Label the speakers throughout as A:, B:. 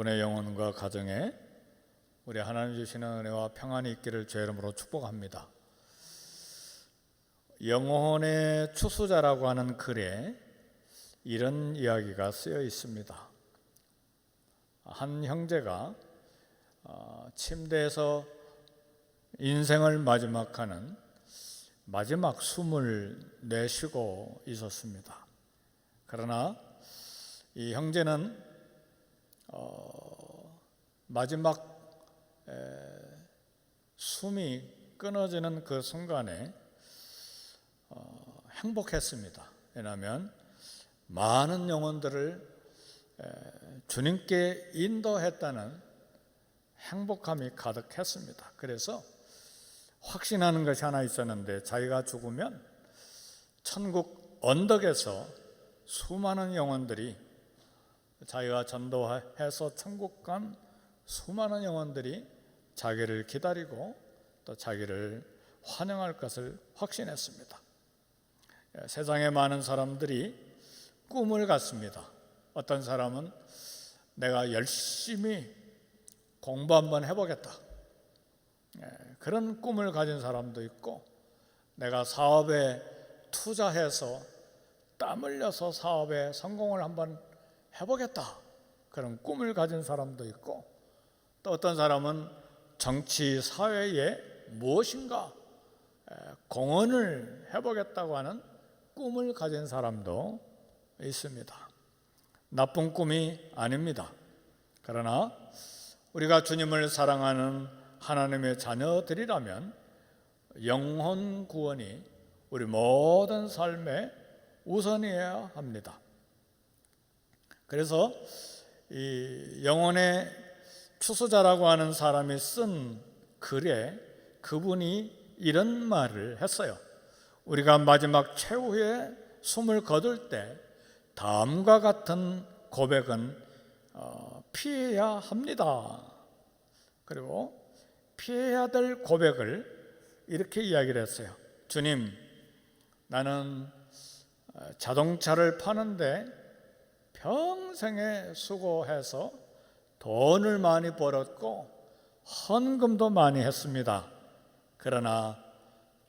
A: 여러분의 영혼과 가정에 우리 하나님 주시는 은혜와 평안이 있기를 주의 이름으로 축복합니다. 영혼의 추수자라고 하는 글에 이런 이야기가 쓰여 있습니다. 한 형제가 침대에서 인생을 마지막하는 마지막 숨을 내쉬고 있었습니다. 그러나 이 형제는 마지막 숨이 끊어지는 그 순간에 행복했습니다. 왜냐하면 많은 영혼들을 주님께 인도했다는 행복함이 가득했습니다. 그래서 확신하는 것이 하나 있었는데, 자기가 죽으면 천국 언덕에서 수많은 영혼들이, 자기가 전도해서 천국 간 수많은 영혼들이 자기를 기다리고 또 자기를 환영할 것을 확신했습니다. 세상에 많은 사람들이 꿈을 갖습니다. 어떤 사람은 내가 열심히 공부 한번 해보겠다, 그런 꿈을 가진 사람도 있고, 내가 사업에 투자해서 땀 흘려서 사업에 성공을 한번 해보겠다, 그런 꿈을 가진 사람도 있고, 또 어떤 사람은 정치 사회에 무엇인가 공헌을 해보겠다고 하는 꿈을 가진 사람도 있습니다. 나쁜 꿈이 아닙니다. 그러나 우리가 주님을 사랑하는 하나님의 자녀들이라면 영혼 구원이 우리 모든 삶의 우선이어야 합니다. 그래서 이 영혼의 추수자라고 하는 사람이 쓴 글에 그분이 이런 말을 했어요. 우리가 마지막 최후의 숨을 거둘 때 다음과 같은 고백은 피해야 합니다. 그리고 피해야 될 고백을 이렇게 이야기를 했어요. 주님, 나는 자동차를 파는데 평생에 수고해서 돈을 많이 벌었고 헌금도 많이 했습니다. 그러나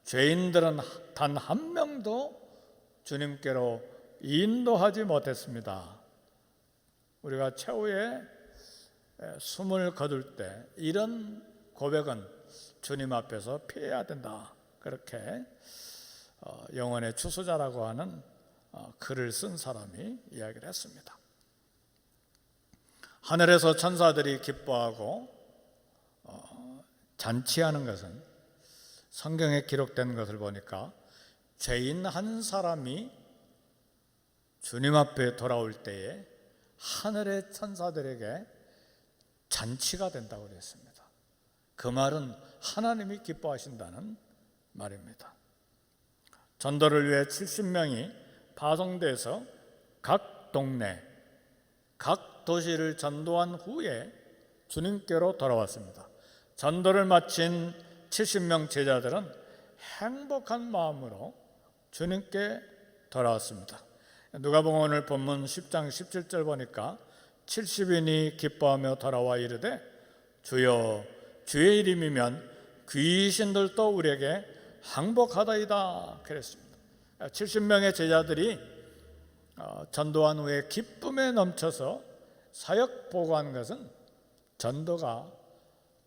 A: 죄인들은 단 한 명도 주님께로 인도하지 못했습니다. 우리가 최후의 숨을 거둘 때 이런 고백은 주님 앞에서 피해야 된다. 그렇게 영혼의 추수자라고 하는 글을 쓴 사람이 이야기를 했습니다. 하늘에서 천사들이 기뻐하고 잔치하는 것은 성경에 기록된 것을 보니까 죄인 한 사람이 주님 앞에 돌아올 때에 하늘의 천사들에게 잔치가 된다고 그랬습니다. 그 말은 하나님이 기뻐하신다는 말입니다. 전도를 위해 70명이 파송돼서 각 동네, 각 도시를 전도한 후에 주님께로 돌아왔습니다. 전도를 마친 70명 제자들은 행복한 마음으로 주님께 돌아왔습니다. 누가복음 오늘 본문 10장 17절 보니까 70인이 기뻐하며 돌아와 이르되 주여 주의 이름이면 귀신들도 우리에게 항복하다이다 그랬습니다. 70명의 제자들이 전도한 후에 기쁨에 넘쳐서 사역 보고한 것은 전도가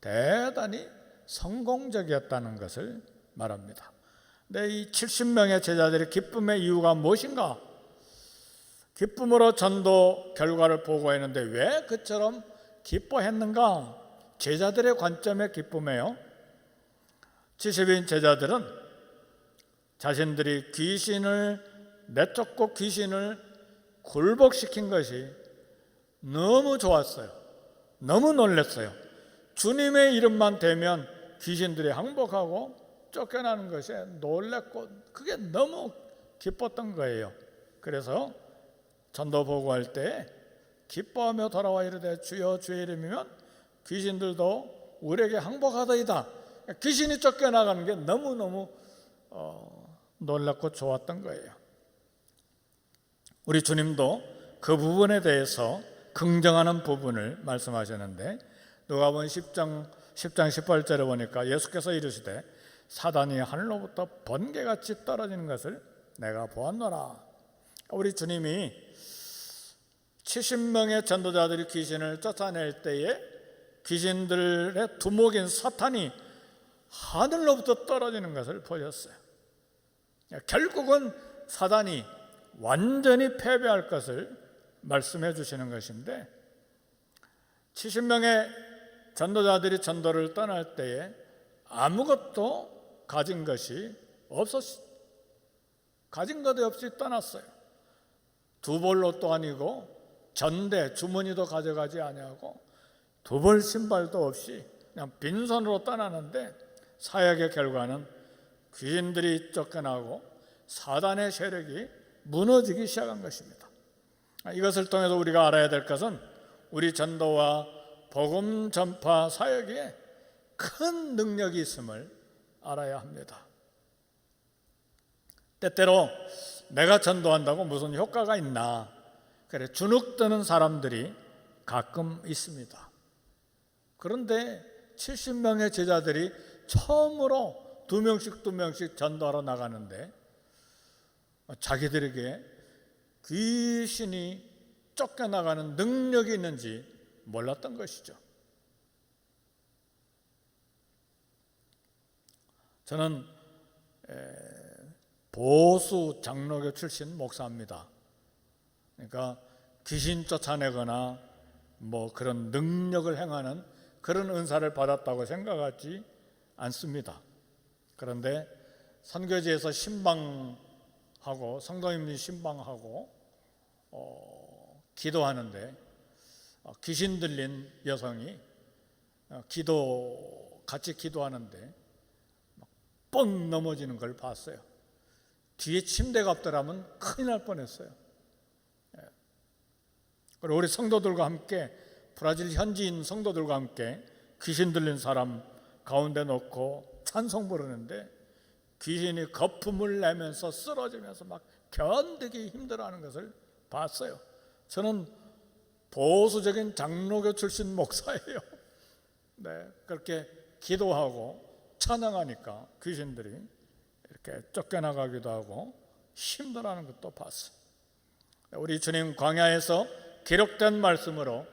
A: 대단히 성공적이었다는 것을 말합니다. 근데 이 70명의 제자들의 기쁨의 이유가 무엇인가? 기쁨으로 전도 결과를 보고했는데 왜 그처럼 기뻐했는가? 제자들의 관점의 기쁨이에요. 70인 제자들은 자신들이 귀신을 내쫓고 귀신을 굴복시킨 것이 너무 좋았어요. 너무 놀랐어요. 주님의 이름만 대면 귀신들이 항복하고 쫓겨나는 것에 놀랐고 그게 너무 기뻤던 거예요. 그래서 전도 보고할 때 기뻐하며 돌아와 이르되 주여 주의 이름이면 귀신들도 우리에게 항복하다이다. 귀신이 쫓겨나가는 게 너무너무 놀랍고 좋았던 거예요. 우리 주님도 그 부분에 대해서 긍정하는 부분을 말씀하셨는데, 누가복음 10장 18절에 보니까 예수께서 이르시되 사단이 하늘로부터 번개같이 떨어지는 것을 내가 보았노라. 우리 주님이 70명의 전도자들이 귀신을 쫓아낼 때에 귀신들의 두목인 사탄이 하늘로부터 떨어지는 것을 보셨어요. 결국은 사단이 완전히 패배할 것을 말씀해 주시는 것인데, 70명의 전도자들이 전도를 떠날 때에 아무것도 가진 것이 없이 떠났어요. 두 벌로도 아니고 전대 주머니도 가져가지 아니하고 두 벌 신발도 없이 그냥 빈손으로 떠나는데, 사역의 결과는 귀신들이 쫓겨나고 사단의 세력이 무너지기 시작한 것입니다. 이것을 통해서 우리가 알아야 될 것은 우리 전도와 복음 전파 사역에 큰 능력이 있음을 알아야 합니다. 때때로 내가 전도한다고 무슨 효과가 있나, 그래 주눅드는 사람들이 가끔 있습니다. 그런데 70명의 제자들이 처음으로 2명씩 전도하러 나가는데 자기들에게 귀신이 쫓겨나가는 능력이 있는지 몰랐던 것이죠. 저는 보수 장로교 출신 목사입니다. 그러니까 귀신 쫓아내거나 뭐 그런 능력을 행하는 그런 은사를 받았다고 생각하지 않습니다. 그런데 선교지에서 신방하고 성도님들이 신방하고 기도하는데 귀신 들린 여성이 같이 기도하는데 뻥 넘어지는 걸 봤어요. 뒤에 침대가 없더라면 큰일 날 뻔했어요. 그리고 우리 성도들과 함께, 브라질 현지인 성도들과 함께 귀신 들린 사람 가운데 놓고 찬송 부르는데 귀신이 거품을 내면서 쓰러지면서 막 견디기 힘들어하는 것을 봤어요. 저는 보수적인 장로교 출신 목사예요. 네, 그렇게 기도하고 찬양하니까 귀신들이 이렇게 쫓겨나가기도 하고 힘들어하는 것도 봤어요. 우리 주님 광야에서 기록된 말씀으로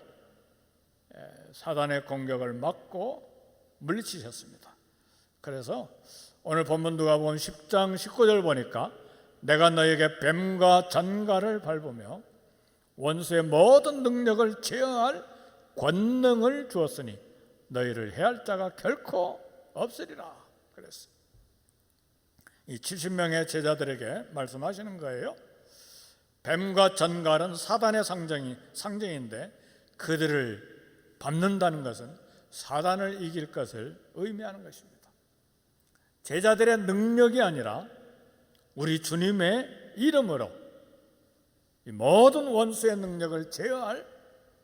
A: 사단의 공격을 막고 물리치셨습니다. 그래서 오늘 본문 누가복음 10장 19절 보니까 내가 너에게 뱀과 전갈을 밟으며 원수의 모든 능력을 제어할 권능을 주었으니 너희를 해할 자가 결코 없으리라 그랬어요. 이 70명의 제자들에게 말씀하시는 거예요. 뱀과 전갈은 사단의 상징인데 그들을 밟는다는 것은 사단을 이길 것을 의미하는 것입니다. 제자들의 능력이 아니라 우리 주님의 이름으로 이 모든 원수의 능력을 제어할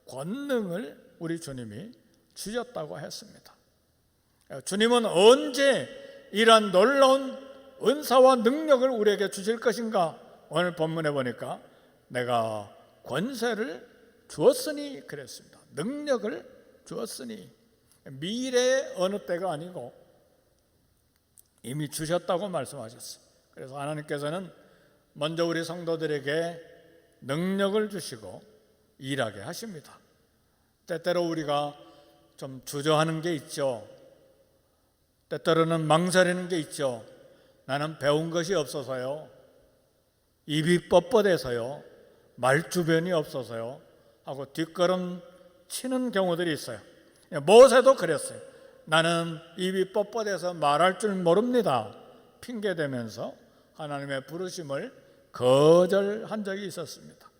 A: 권능을 우리 주님이 주셨다고 했습니다. 주님은 언제 이러한 놀라운 은사와 능력을 우리에게 주실 것인가? 오늘 본문에 보니까 내가 권세를 주었으니 그랬습니다. 능력을 주었으니, 미래의 어느 때가 아니고 이미 주셨다고 말씀하셨어요. 그래서 하나님께서는 먼저 우리 성도들에게 능력을 주시고 일하게 하십니다. 때때로 우리가 좀 주저하는 게 있죠. 때때로는 망설이는 게 있죠. 나는 배운 것이 없어서요, 입이 뻣뻣해서요, 말주변이 없어서요 하고 뒷걸음 치는 경우들이 있어요. 모세도 그랬어요. 나는 입이 뻣뻣해서 말할 줄 모릅니다 핑계대면서 하나님의 부르심을 거절한 적이 있었습니다.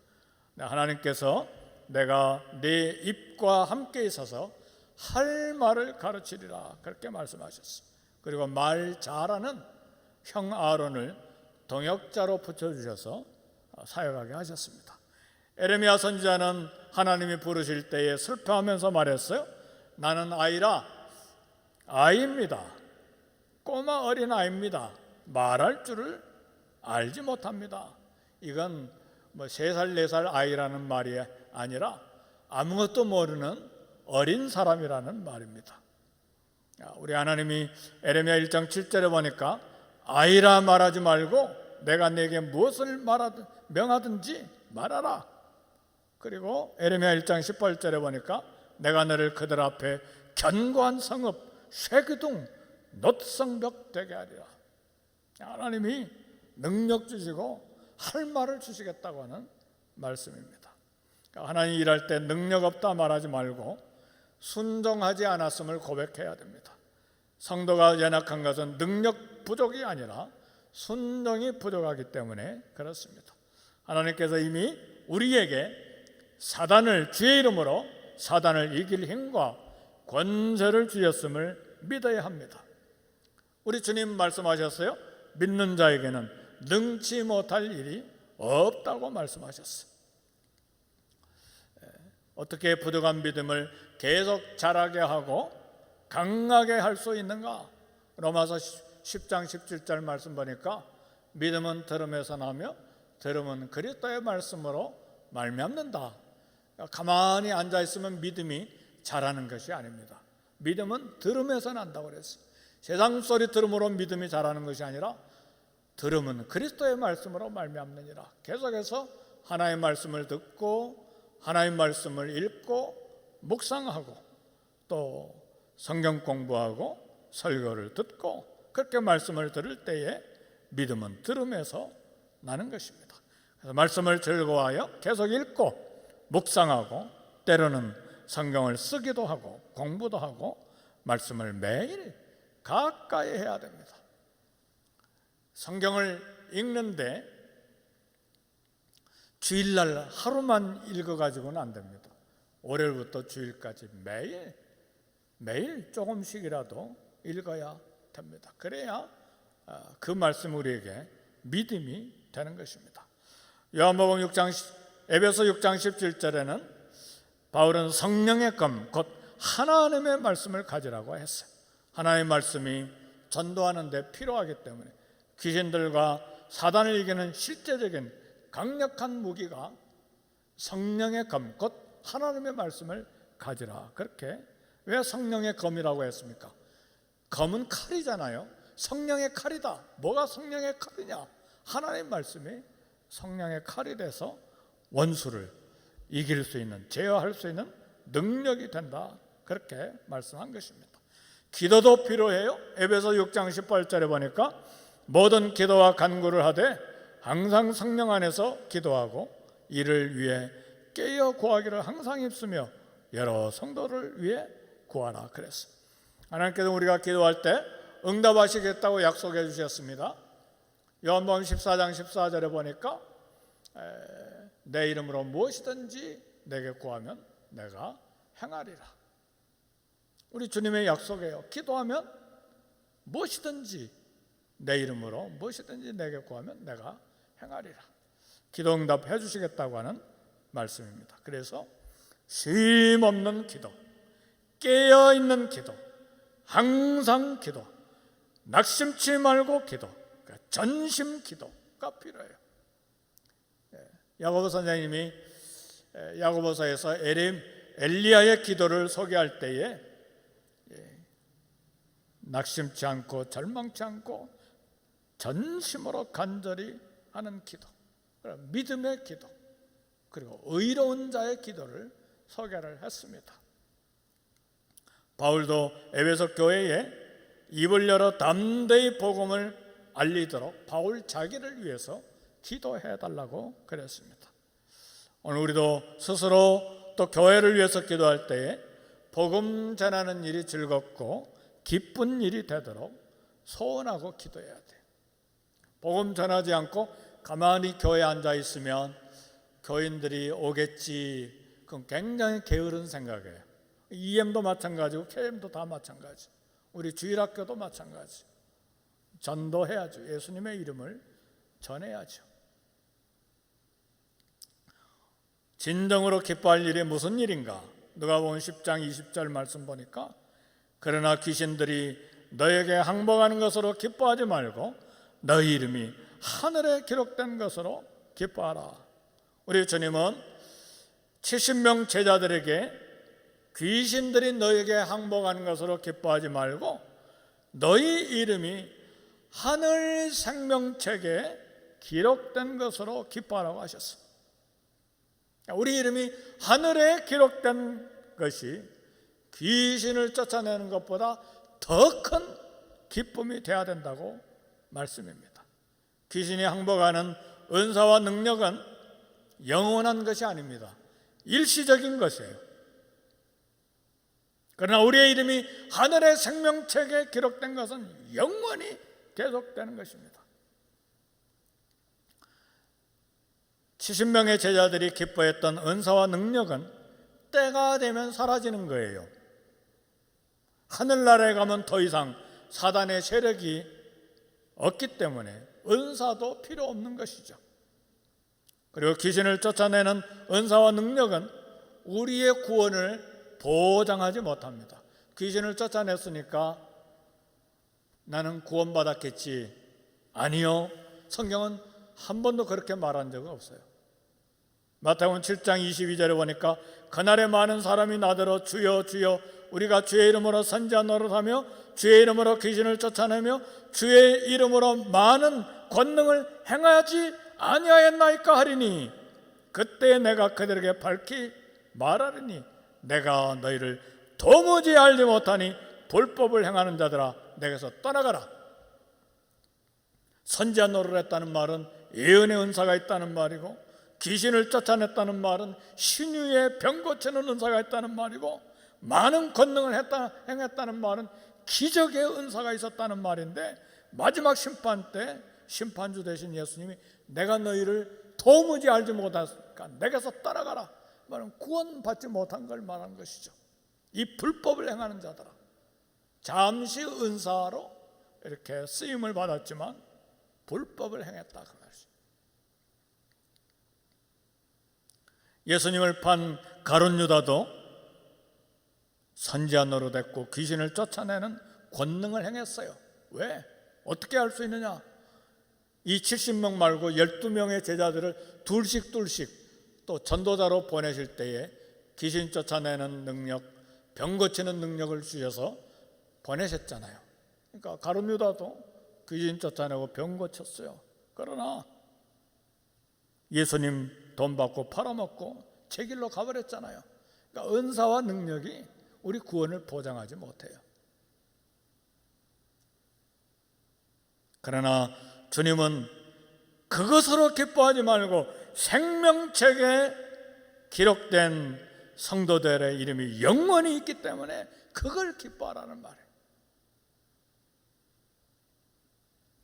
A: 하나님께서 내가 네 입과 함께 있어서 할 말을 가르치리라 그렇게 말씀하셨어요. 그리고 말 잘하는 형 아론을 동역자로 붙여주셔서 사역하게 하셨습니다. 에레미야 선지자는 하나님이 부르실 때에 슬퍼하면서 말했어요. 나는 아이입니다. 꼬마 어린 아이입니다. 말할 줄을 알지 못합니다. 이건 3살 4살 아이라는 말이 아니라 아무것도 모르는 어린 사람이라는 말입니다. 우리 하나님이 에레미야 1장 7절에 보니까 아이라 말하지 말고 내가 네게 무엇을 명하든지 말하라. 그리고 에레미야 1장 18절에 보니까 내가 너를 그들 앞에 견고한 성읍 쇠기둥 놋성벽 되게 하리라. 하나님이 능력 주시고 할 말을 주시겠다고 하는 말씀입니다. 하나님 일할 때 능력 없다 말하지 말고 순종하지 않았음을 고백해야 됩니다. 성도가 연약한 것은 능력 부족이 아니라 순종이 부족하기 때문에 그렇습니다. 하나님께서 이미 우리에게 사단을 주의 이름으로 사단을 이길 힘과 권세를 주셨음을 믿어야 합니다. 우리 주님 말씀하셨어요. 믿는 자에게는 능치 못할 일이 없다고 말씀하셨어요. 어떻게 부족한 믿음을 계속 자라게 하고 강하게 할 수 있는가? 로마서 10장 17절 말씀 보니까 믿음은 들음에서 나며 들음은 그리스도의 말씀으로 말미암는다. 가만히 앉아 있으면 믿음이 자라는 것이 아닙니다. 믿음은 들음에서 난다고 그랬어요. 세상 소리 들음으로 믿음이 자라는 것이 아니라 들음은 그리스도의 말씀으로 말미암느니라. 계속해서 하나님의 말씀을 듣고 하나님의 말씀을 읽고 묵상하고 또 성경 공부하고 설교를 듣고 그렇게 말씀을 들을 때에 믿음은 들음에서 나는 것입니다. 그래서 말씀을 즐거워하여 계속 읽고 묵상하고 때로는 성경을 쓰기도 하고 공부도 하고 말씀을 매일 가까이 해야 됩니다. 성경을 읽는데 주일날 하루만 읽어가지고는 안 됩니다. 월요일부터 주일까지 매일 조금씩이라도 읽어야 됩니다. 그래야 그 말씀 우리에게 믿음이 되는 것입니다. 요한복음 6장 에베소 6장 17절에는 바울은 성령의 검 곧 하나님의 말씀을 가지라고 했어요. 하나님의 말씀이 전도하는 데 필요하기 때문에 귀신들과 사단을 이기는 실제적인 강력한 무기가 성령의 검 곧 하나님의 말씀을 가지라. 그렇게 왜 성령의 검이라고 했습니까? 검은 칼이잖아요. 성령의 칼이다. 뭐가 성령의 칼이냐? 하나님의 말씀이 성령의 칼이 돼서 원수를 이길 수 있는, 제어할 수 있는 능력이 된다. 그렇게 말씀한 것입니다. 기도도 필요해요. 에베소 6장 18절에 보니까 모든 기도와 간구를 하되 항상 성령 안에서 기도하고 이를 위해 깨어 구하기를 항상 힘쓰며 여러 성도를 위해 구하라 그랬어요. 하나님께서 우리가 기도할 때 응답하시겠다고 약속해 주셨습니다. 요한복음 14장 14절에 보니까 내 이름으로 무엇이든지 내게 구하면 내가 행하리라. 우리 주님의 약속이에요. 기도하면 무엇이든지 내 이름으로 무엇이든지 내게 구하면 내가 행하리라. 기도 응답해 주시겠다고 하는 말씀입니다. 그래서 쉼 없는 기도, 깨어있는 기도, 항상 기도, 낙심치 말고 기도, 전심 기도가 필요해요. 야고보 선생님이 야고보서에서 엘리야의 기도를 소개할 때에 낙심치 않고 절망치 않고 전심으로 간절히 하는 기도, 믿음의 기도, 그리고 의로운 자의 기도를 소개를 했습니다. 바울도 에베소 교회에 입을 열어 담대히 복음을 알리도록 바울 자기를 위해서 기도해 달라고 그랬습니다. 오늘 우리도 스스로 또 교회를 위해서 기도할 때에 복음 전하는 일이 즐겁고 기쁜 일이 되도록 소원하고 기도해야 돼요. 복음 전하지 않고 가만히 교회에 앉아 있으면 교인들이 오겠지, 그건 굉장히 게으른 생각이에요. EM도 마찬가지고 KM도 다 마찬가지, 우리 주일학교도 마찬가지. 전도해야죠. 예수님의 이름을 전해야죠. 진정으로 기뻐할 일이 무슨 일인가? 누가복음 10장 20절 말씀 보니까 그러나 귀신들이 너에게 항복하는 것으로 기뻐하지 말고 너희 이름이 하늘에 기록된 것으로 기뻐하라. 우리 주님은 70명 제자들에게 귀신들이 너에게 항복하는 것으로 기뻐하지 말고 너희 이름이 하늘 생명책에 기록된 것으로 기뻐하라고 하셨어요. 우리 이름이 하늘에 기록된 것이 귀신을 쫓아내는 것보다 더 큰 기쁨이 되어야 된다고 말씀입니다. 귀신이 항복하는 은사와 능력은 영원한 것이 아닙니다. 일시적인 것이에요. 그러나 우리의 이름이 하늘의 생명책에 기록된 것은 영원히 계속되는 것입니다. 70명의 제자들이 기뻐했던 은사와 능력은 때가 되면 사라지는 거예요. 하늘나라에 가면 더 이상 사단의 세력이 없기 때문에 은사도 필요 없는 것이죠. 그리고 귀신을 쫓아내는 은사와 능력은 우리의 구원을 보장하지 못합니다. 귀신을 쫓아냈으니까 나는 구원받았겠지. 아니요. 성경은 한 번도 그렇게 말한 적은 없어요. 마태복음 7장 22절에 보니까 그날에 많은 사람이 나더러 주여 주여 우리가 주의 이름으로 선지자 노릇하며 주의 이름으로 귀신을 쫓아내며 주의 이름으로 많은 권능을 행하지 아니하였나이까 하리니 그때 내가 그들에게 밝히 말하리니 내가 너희를 도무지 알지 못하니 불법을 행하는 자들아 내게서 떠나가라. 선지자 노릇을 했다는 말은 예언의 은사가 있다는 말이고 귀신을 쫓아냈다는 말은 신유의 병 고치는 은사가 있다는 말이고 많은 권능을 행했다는 말은 기적의 은사가 있었다는 말인데 마지막 심판 때 심판주 되신 예수님이 내가 너희를 도무지 알지 못하니까 내게서 떠나가라 말은 구원받지 못한 걸 말하는 것이죠. 이 불법을 행하는 자들아 잠시 은사로 이렇게 쓰임을 받았지만 불법을 행했다 그 말이죠. 예수님을 판 가룟 유다도 선지자 노릇했고 귀신을 쫓아내는 권능을 행했어요. 왜? 어떻게 할 수 있느냐? 이 70명 말고 12명의 제자들을 둘씩 또 전도자로 보내실 때에 귀신 쫓아내는 능력, 병 고치는 능력을 주셔서 보내셨잖아요. 그러니까 가룟 유다도 귀신 쫓아내고 병 고쳤어요. 그러나 예수님 돈 받고 팔아먹고 제 길로 가버렸잖아요. 그러니까 은사와 능력이 우리 구원을 보장하지 못해요. 그러나 주님은 그것으로 기뻐하지 말고 생명책에 기록된 성도들의 이름이 영원히 있기 때문에 그걸 기뻐하라는 말이에요.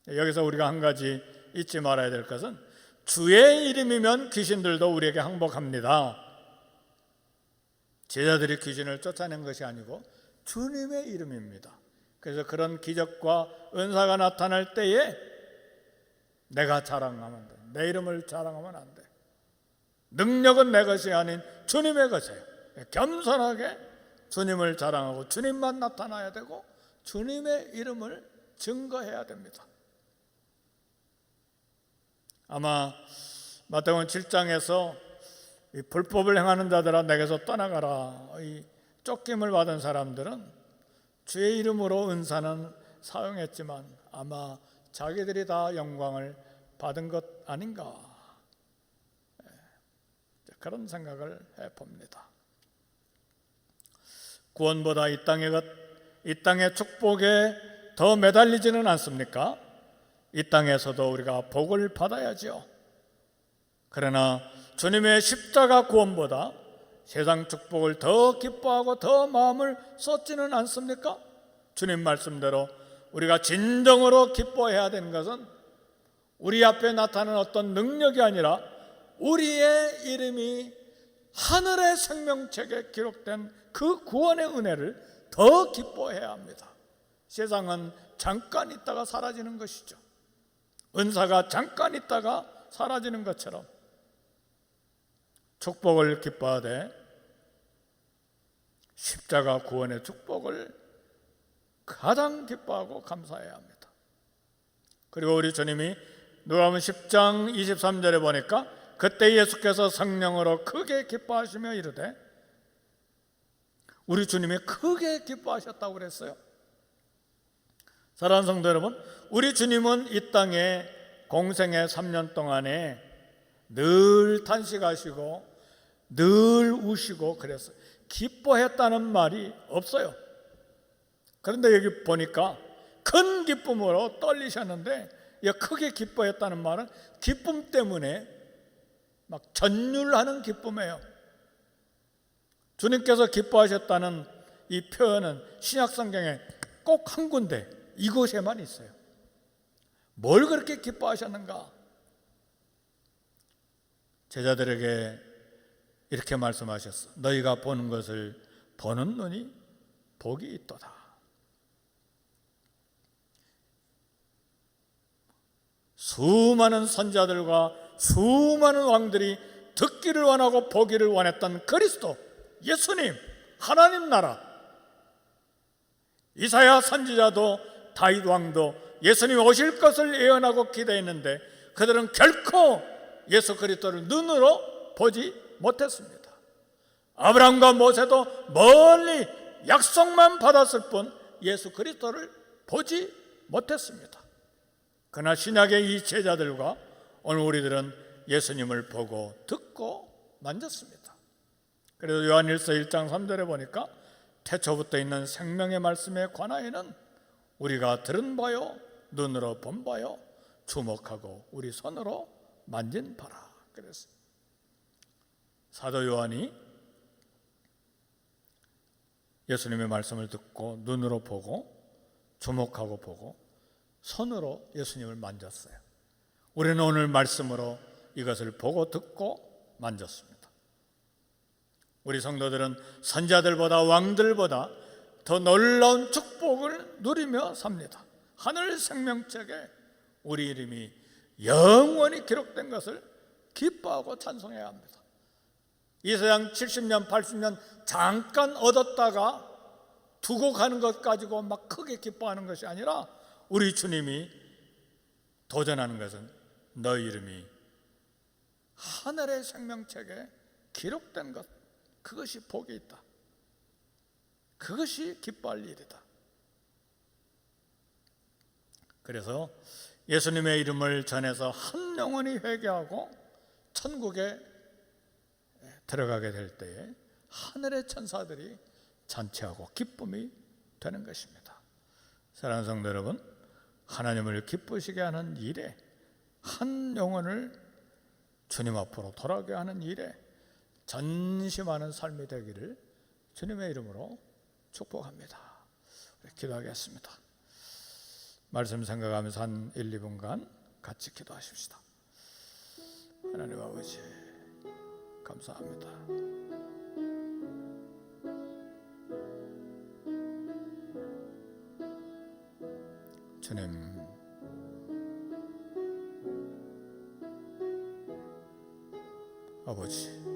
A: 여기서 우리가 한 가지 잊지 말아야 될 것은 주의 이름이면 귀신들도 우리에게 항복합니다. 제자들이 귀신을 쫓아낸 것이 아니고 주님의 이름입니다. 그래서 그런 기적과 은사가 나타날 때에 내가 자랑하면 안 돼. 내 이름을 자랑하면 안 돼. 능력은 내 것이 아닌 주님의 것이에요. 겸손하게 주님을 자랑하고 주님만 나타나야 되고 주님의 이름을 증거해야 됩니다. 아마 마태복음 7장에서 이 불법을 행하는 자들아 내게서 떠나가라. 이 쫓김을 받은 사람들은 주의 이름으로 은사는 사용했지만 아마 자기들이 다 영광을 받은 것 아닌가 그런 생각을 해봅니다. 구원보다 이 땅의 축복에 더 매달리지는 않습니까? 이 땅에서도 우리가 복을 받아야죠. 그러나 주님의 십자가 구원보다 세상 축복을 더 기뻐하고 더 마음을 쏟지는 않습니까? 주님 말씀대로 우리가 진정으로 기뻐해야 되는 것은 우리 앞에 나타나는 어떤 능력이 아니라 우리의 이름이 하늘의 생명책에 기록된 그 구원의 은혜를 더 기뻐해야 합니다. 세상은 잠깐 있다가 사라지는 것이죠. 은사가 잠깐 있다가 사라지는 것처럼 축복을 기뻐하되 십자가 구원의 축복을 가장 기뻐하고 감사해야 합니다. 그리고 우리 주님이 누가복음 10장 23절에 보니까 그때 예수께서 성령으로 크게 기뻐하시며 이르되, 우리 주님이 크게 기뻐하셨다고 그랬어요. 사랑하는 성도 여러분, 우리 주님은 이 땅에 공생의 3년 동안에 늘 탄식하시고 늘 우시고 그랬어요. 기뻐했다는 말이 없어요. 그런데 여기 보니까 큰 기쁨으로 떨리셨는데, 크게 기뻐했다는 말은 기쁨 때문에 막 전율하는 기쁨이에요. 주님께서 기뻐하셨다는 이 표현은 신약 성경에 꼭 한 군데, 이곳에만 있어요. 뭘 그렇게 기뻐하셨는가? 제자들에게 이렇게 말씀하셨어. 너희가 보는 것을 보는 눈이 복이 있도다. 수많은 선자들과 수많은 왕들이 듣기를 원하고 보기를 원했던 그리스도, 예수님, 하나님 나라. 이사야 선지자도 다윗 왕도 예수님 오실 것을 예언하고 기대했는데 그들은 결코 예수 그리스도를 눈으로 보지 못했습니다. 아브라함과 모세도 멀리 약속만 받았을 뿐 예수 그리스도를 보지 못했습니다. 그러나 신약의 이 제자들과 오늘 우리들은 예수님을 보고 듣고 만졌습니다. 그래서 요한일서 1장 3절에 보니까 태초부터 있는 생명의 말씀에 관하여는 우리가 들은 바요, 눈으로 본 바요, 주목하고 우리 손으로 만진 바라. 그래서 사도 요한이 예수님의 말씀을 듣고 눈으로 보고 주목하고 보고 손으로 예수님을 만졌어요. 우리는 오늘 말씀으로 이것을 보고 듣고 만졌습니다. 우리 성도들은 선자들보다 왕들보다 더 놀라운 축복을 누리며 삽니다. 하늘 생명책에 우리 이름이 영원히 기록된 것을 기뻐하고 찬송해야 합니다. 이 세상 70년 80년 잠깐 얻었다가 두고 가는 것 가지고 막 크게 기뻐하는 것이 아니라 우리 주님이 도전하는 것은 너희 이름이 하늘의 생명책에 기록된 것, 그것이 복이 있다. 그것이 기뻐할 일이다. 그래서 예수님의 이름을 전해서 한 영혼이 회개하고 천국에 들어가게 될 때에 하늘의 천사들이 잔치하고 기쁨이 되는 것입니다. 사랑하는 성도 여러분, 하나님을 기쁘시게 하는 일에, 한 영혼을 주님 앞으로 돌아오게 하는 일에 전심하는 삶이 되기를 주님의 이름으로 축복합니다. 기도하겠습니다. 말씀 생각하면서 한 1, 2분간 같이 기도하십시다. 하나님 아버지, 감사합니다. 주님, 아버지,